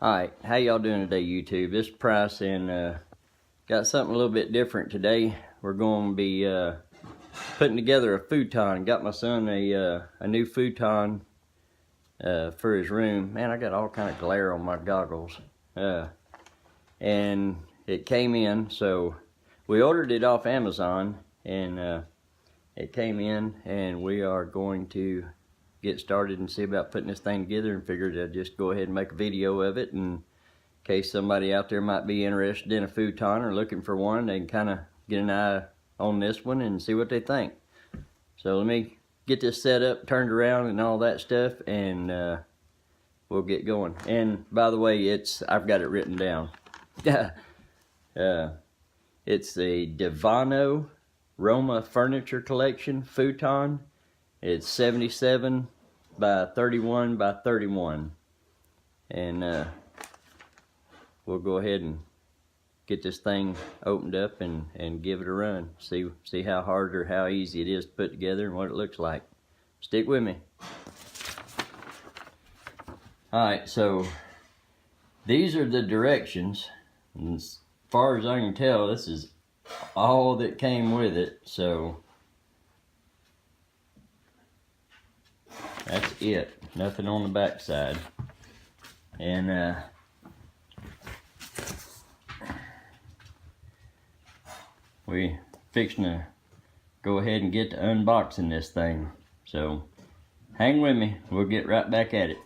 Alright, how y'all doing today, YouTube? This is Price, and got something a little bit different today. We're going to be putting together a futon. Got my son a new futon for his room. Man, I got all kind of glare on my goggles. And it came in, so we ordered it off Amazon, and it came in, and we are going to get started and see about putting this thing together, and figured I'd just go ahead and make a video of it, and in case somebody out there might be interested in a futon or looking for one, they can kind of get an eye on this one and see what they think. So let me get this set up, turned around and all that stuff, and we'll get going. And by the way, I've got it written down. It's the Divano Roma Furniture Collection futon. It's 77 by 31 by 31, and we'll go ahead and get this thing opened up and give it a run. See how hard or how easy it is to put together and what it looks like. Stick with me. Alright, so these are the directions, and as far as I can tell, this is all that came with it, so that's it. Nothing on the back side. And we fixing to go ahead and get to unboxing this thing. So hang with me. We'll get right back at it.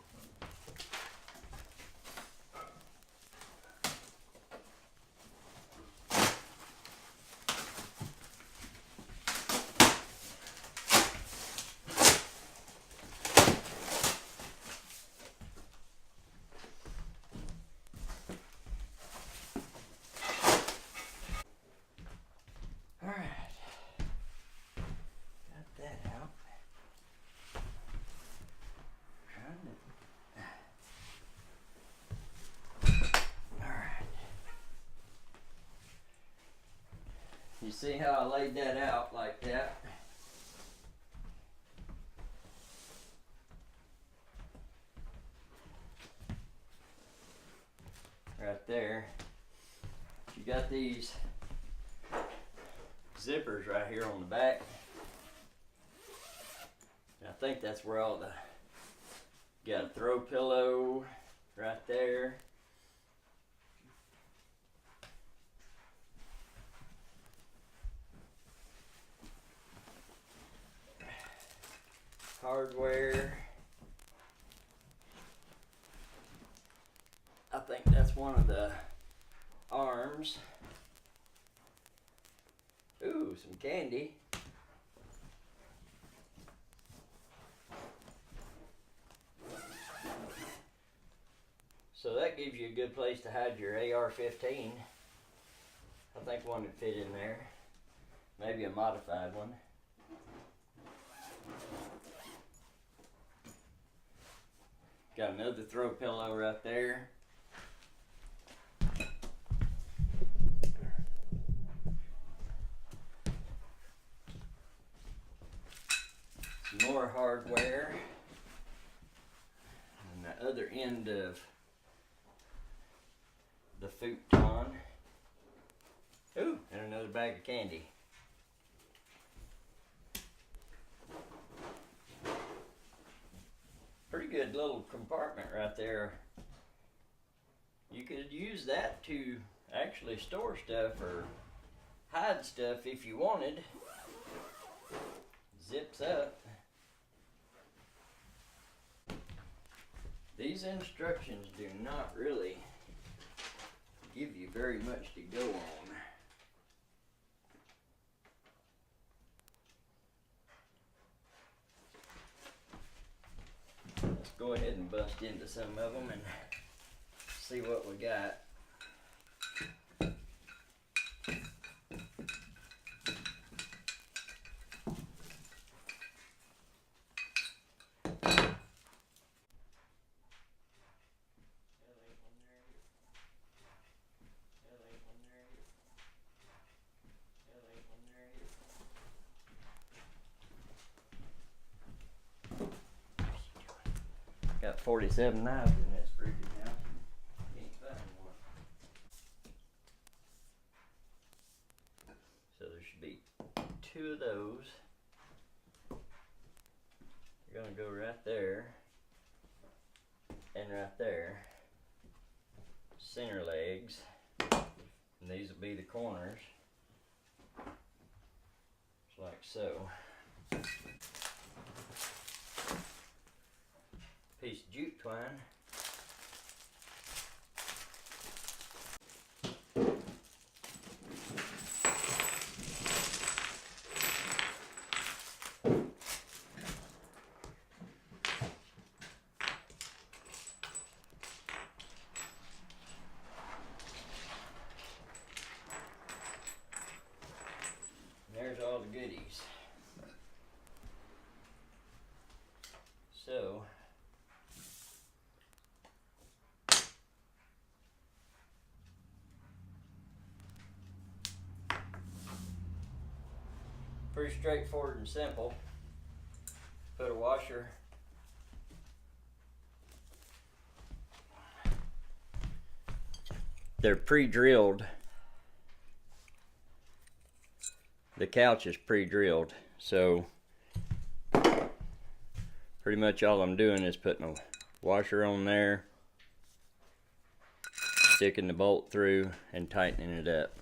You see how I laid that out like that? Right there. You got these zippers right here on the back. I think that's where all the, got a throw pillow right there. Hardware. I think that's one of the arms. Ooh, some candy. So that gives you a good place to hide your AR-15. I think one would fit in there. Maybe a modified one. Got another throw pillow right there. Some more hardware. And the other end of the futon. Ooh, and another bag of candy. Pretty good little compartment right there. You could use that to actually store stuff or hide stuff if you wanted. Zips up. These instructions do not really give you very much to go on. Let's go ahead and bust into some of them and see what we got. Got 47 knives in this freaking house. two of those. You're gonna go right there and right there. Center legs. And these will be the corners. Just like so. Piece of jute twine. There's all the goodies. So, pretty straightforward and simple. Put a washer they're pre-drilled. The couch is pre-drilled, so pretty much all I'm doing is putting a washer on there, sticking the bolt through, and tightening it up.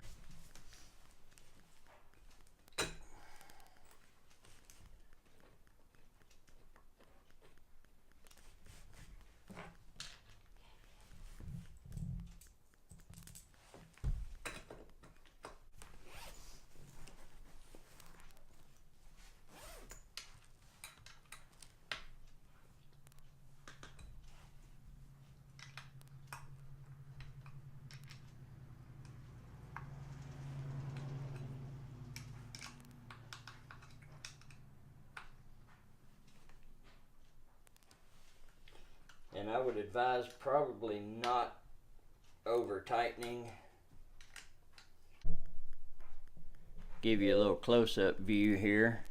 And I would advise probably not over tightening. Give you a little close-up view here.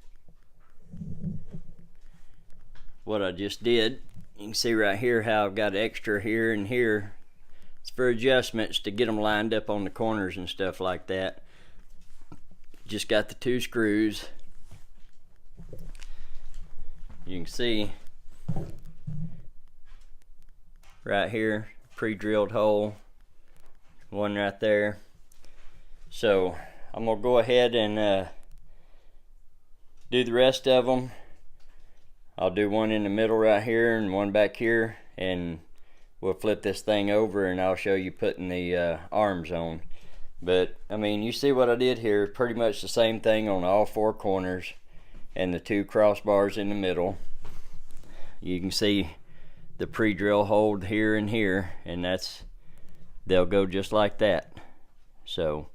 What I just did, you can see right here how I've got extra here and here. It's for adjustments to get them lined up on the corners and stuff like that. Just got the 2 screws. You can see right here, pre-drilled hole, one right there. So I'm gonna go ahead and do the rest of them. I'll do one in the middle right here and one back here, and we'll flip this thing over and I'll show you putting the arms on. But I mean, you see what I did here, pretty much the same thing on all 4 corners and the 2 crossbars in the middle. You can see the pre-drill hold here and here, and they'll go just like that. So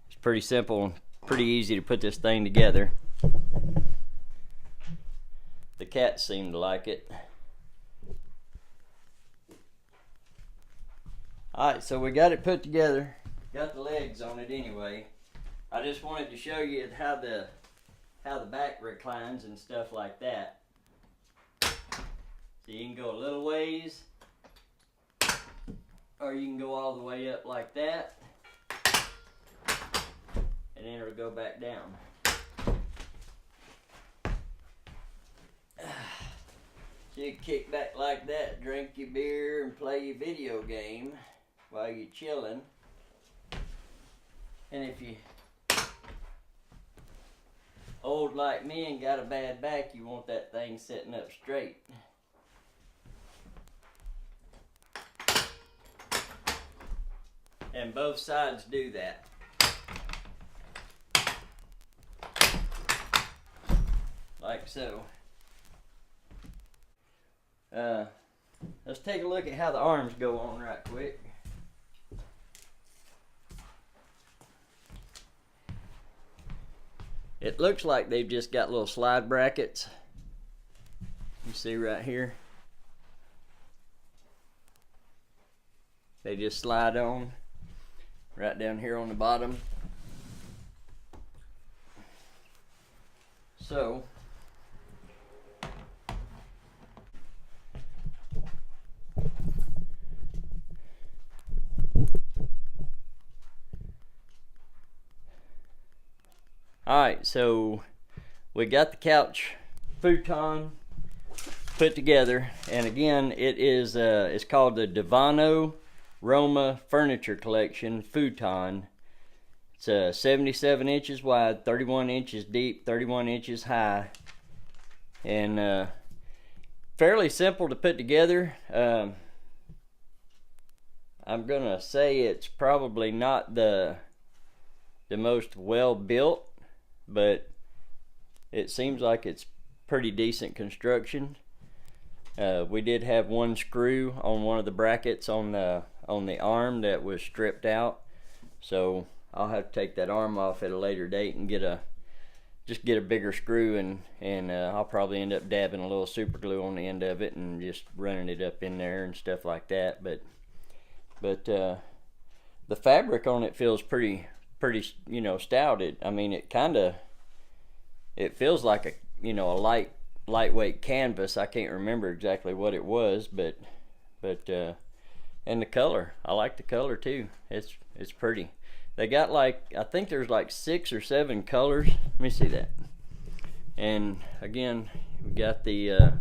it's pretty simple, pretty easy to put this thing together. The cats seem to like it. Alright, so we got it put together. Got the legs on it anyway. I just wanted to show you how the back reclines and stuff like that. So you can go a little ways, or you can go all the way up like that, and then it'll go back down. So you can kick back like that, drink your beer, and play your video game while you're chilling. And if you old like me and got a bad back, you want that thing sitting up straight. And both sides do that. Like so. Let's take a look at how the arms go on right quick. It looks like they've just got little slide brackets. You see right here? They just slide on right down here on the bottom. So Alright, so we got the couch futon put together, and again, it is it's called the Divano Roma Furniture Collection Futon. It's 77 inches wide, 31 inches deep, 31 inches high, and fairly simple to put together. I'm gonna say it's probably not the most well built, but it seems like it's pretty decent construction. We did have one screw on one of the brackets on the arm that was stripped out, so I'll have to take that arm off at a later date and get a bigger screw, and I'll probably end up dabbing a little super glue on the end of it and just running it up in there and stuff like that. But the fabric on it feels pretty stout. I mean, it feels like a lightweight canvas. I can't remember exactly what it was, but and the color, I like the color too. It's pretty. They got I think there's like 6 or 7 colors. Let me see that. And again, we got the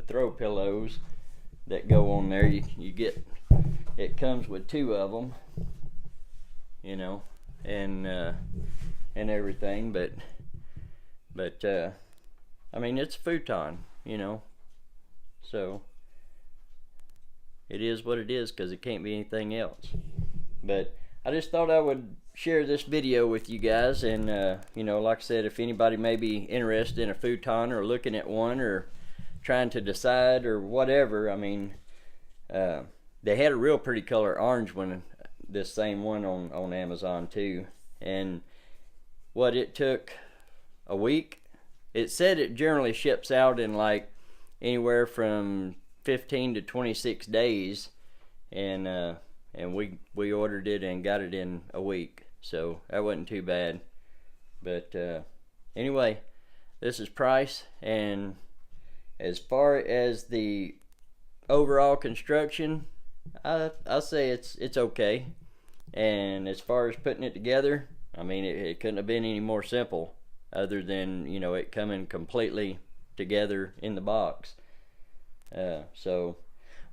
throw pillows that go on there. You get, it comes with 2 of them, and everything, but I mean, it's a futon, so it is what it is, because it can't be anything else. But I just thought I would share this video with you guys, and like I said, if anybody may be interested in a futon or looking at one or trying to decide or whatever, I mean, they had a real pretty color orange one, this same one on Amazon too, and it took a week. It said it generally ships out in like anywhere from 15 to 26 days, and we ordered it and got it in a week, so that wasn't too bad. But anyway, this is price, and as far as the overall construction, I'll say it's okay. And as far as putting it together, I mean, it couldn't have been any more simple, other than it coming completely together in the box. So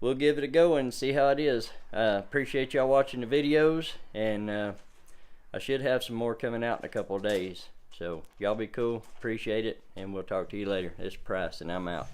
we'll give it a go and see how it is. Appreciate y'all watching the videos, and I should have some more coming out in a couple of days. So y'all be cool, appreciate it, and we'll talk to you later. This is Price, and I'm out.